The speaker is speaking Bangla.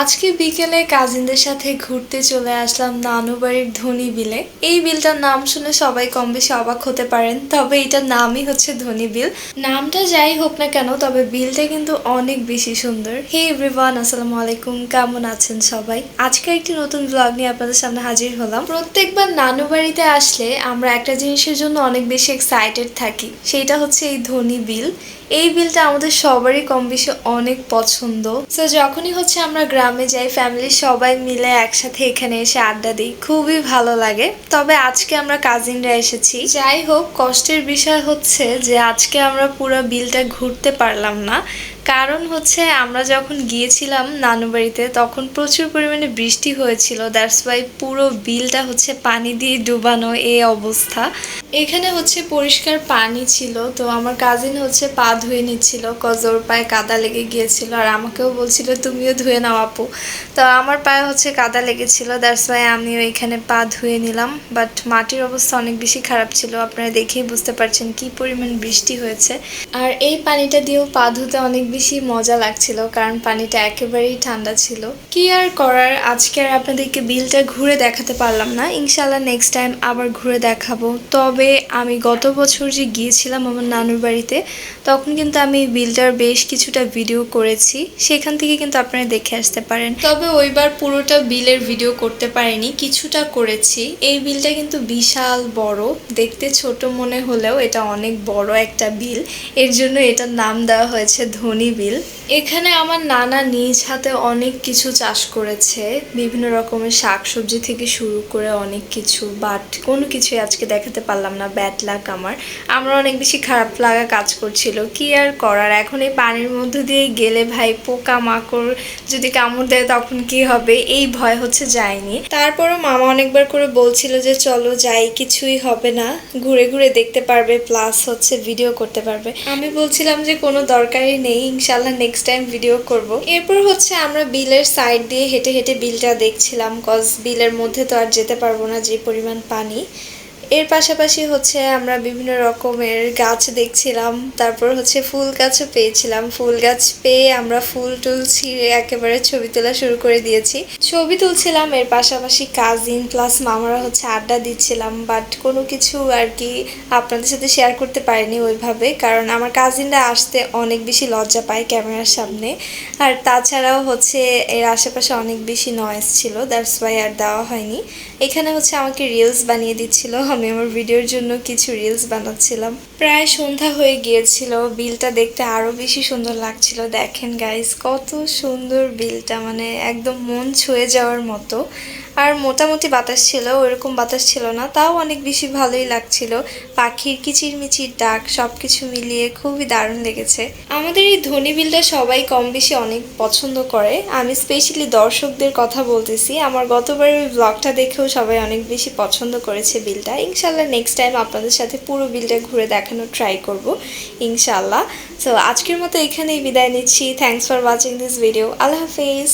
আজকে বিকেলে কাজিনদের সাথে ঘুরতে চলে আসলাম নানু বাড়ির ধনী বিলে। এই বিলটার নাম শুনে সবাই কম বেশি অবাক হতে পারেন, তবে এটার নামই হচ্ছে ধনী বিল। নামটা যাই হোক না কেন, তবে বিলটা কিন্তু অনেক বেশি সুন্দর। হে এভরিওয়ান, আসসালামু আলাইকুম, কেমন আছেন সবাই? আজকে একটি নতুন ব্লগ নিয়ে আপনাদের সামনে হাজির হলাম। প্রত্যেকবার নানু বাড়িতে আসলে আমরা একটা জিনিসের জন্য অনেক বেশি এক্সাইটেড থাকি, সেটা হচ্ছে এই ধনী বিল। এই বিলটা আমাদের সবারই কম বেশি অনেক পছন্দ। তো যখনই হচ্ছে আমরা গ্রামে যাই, ফ্যামিলির সবাই মিলে একসাথে এখানে এসে আড্ডা দিই, খুবই ভালো লাগে। তবে আজকে আমরা কাজিনরা এসেছি। যাই হোক, কষ্টের বিষয় হচ্ছে যে আজকে আমরা পুরো বিলটা ঘুরতে পারলাম না। কারণ হচ্ছে আমরা যখন গিয়েছিলাম নানু বাড়িতে তখন প্রচুর পরিমাণে বৃষ্টি হয়েছিল, দ্যাটস ওয়াই পুরো বিলটা হচ্ছে পানি দিয়ে ডুবানো এই অবস্থা। এখানে হচ্ছে পরিষ্কার পানি ছিল, তো আমার কাজিন হচ্ছে পা ধুয়ে নিচ্ছিল কজ ওর পায়ে কাদা লেগে গিয়েছিল, আর আমাকেও বলছিল তুমিও ধুয়ে নাও আপু। তো আমার পায়ে হচ্ছে কাদা লেগেছিল, দ্যাটস ওয়াই আমিও এখানে পা ধুয়ে নিলাম। বাট মাটির অবস্থা অনেক বেশি খারাপ ছিল, আপনারা দেখেই বুঝতে পারছেন কি পরিমাণ বৃষ্টি হয়েছে। আর এই পানিটা দিয়েও পা ধুতে অনেক বেশি মজা লাগছিল, কারণ পানিটা একেবারেই ঠান্ডা ছিল। কি আর করার, আজকে আর আপনাদেরকে বিলটা ঘুরে দেখাতে পারলাম না। ইনশাল্লাহ নেক্সট টাইম আবার ঘুরে দেখাবো। তবে আমি গত বছর যে গিয়েছিলাম আমার নানুর বাড়িতে, তখন কিন্তু আমি বিলটার বেশ কিছুটা ভিডিও করেছি, সেখান থেকে কিন্তু আপনারা দেখে আসতে পারেন। তবে ওইবার পুরোটা বিলের ভিডিও করতে পারিনি, কিছুটা করেছি। এই বিলটা কিন্তু বিশাল বড়, দেখতে ছোট মনে হলেও এটা অনেক বড় একটা বিল, এর জন্য এটার নাম দেওয়া হয়েছে ধনী বিল। এখানে আমার নানা নিজ হাতে অনেক কিছু চাষ করেছে, বিভিন্ন রকমের শাকসবজি থেকে শুরু করে অনেক কিছু, বাট কোনো কিছুই আজকে দেখাতে পারলাম না। ব্যাড লাক আমার অনেক বেশি খারাপ লাগা কাজ করছিল। কি আর করার, এখন এই পানির মধ্যে দিয়ে গেলে ভাই পোকা মাকড় যদি কামড় দেয় তখন কি হবে, এই ভয় হচ্ছে যায়নি। তারপরও মামা অনেকবার করে বলছিল যে চলো যাই, কিছুই হবে না, ঘুরে ঘুরে দেখতে পারবে, প্লাস হচ্ছে ভিডিও করতে পারবে। আমি বলছিলাম যে কোনো দরকারই নেই, ইনশাল্লাহ নেক্সট টাইম ভিডিও করব। এরপর হচ্ছে আমরা বিলের সাইড দিয়ে হেঁটে হেঁটে বিলটা দেখছিলাম, কজ বিলের মধ্যে তো আর যেতে পারবো না, যে পরিমাণ পানি। এর পাশাপাশি হচ্ছে আমরা বিভিন্ন রকমের গাছ দেখছিলাম, তারপর হচ্ছে ফুল গাছও পেয়েছিলাম। ফুল গাছ পেয়ে আমরা ফুল টুল ছিঁড়ে একেবারে ছবি তোলা শুরু করে দিয়েছি, ছবি তুলছিলাম। এর পাশাপাশি কাজিন প্লাস মামারা হচ্ছে আড্ডা দিচ্ছিলাম, বাট কোনো কিছু আর কি আপনাদের সাথে শেয়ার করতে পারিনি ওইভাবে, কারণ আমার কাজিনরা আসতে অনেক বেশি লজ্জা পায় ক্যামেরার সামনে। আর তাছাড়াও হচ্ছে এর আশেপাশে অনেক বেশি নয়েজ ছিল, দ্যাটস ওয়াই আর দেওয়া হয়নি। এখানে হচ্ছে আমাকে রিলস বানিয়ে দিচ্ছিল, আমি আমার ভিডিওর জন্য কিছু রিলস বানাচ্ছিলাম। প্রায় সন্ধ্যা হয়ে গিয়েছিল, বিলটা দেখতে আরো বেশি সুন্দর লাগছিল। দেখেন গাইস, কত সুন্দর বিলটা, মানে একদম মন ছুঁয়ে যাওয়ার মতো। আর মোটামুটি বাতাস ছিল, ওইরকম বাতাস ছিল না, তাও অনেক বেশি ভালোই লাগছিল। পাখির কিচিরমিচির ডাক সবকিছু মিলিয়ে খুবই দারুণ লেগেছে। আমাদের এই ধনী বিলটা সবাই কম বেশি অনেক পছন্দ করে, আমি স্পেশালি দর্শকদের কথা বলতেছি। আমার গতবারের ওই ব্লগটা দেখেও সবাই অনেক বেশি পছন্দ করেছে বিলটা। ইনশাল্লাহ নেক্সট টাইম আপনাদের সাথে পুরো বিলটা ঘুরে দেখানোর ট্রাই করব ইনশাল্লাহ। সো আজকের মতো এখানেই বিদায় নিচ্ছি। Thanks for watching this video. আল্লাহ হাফেজ।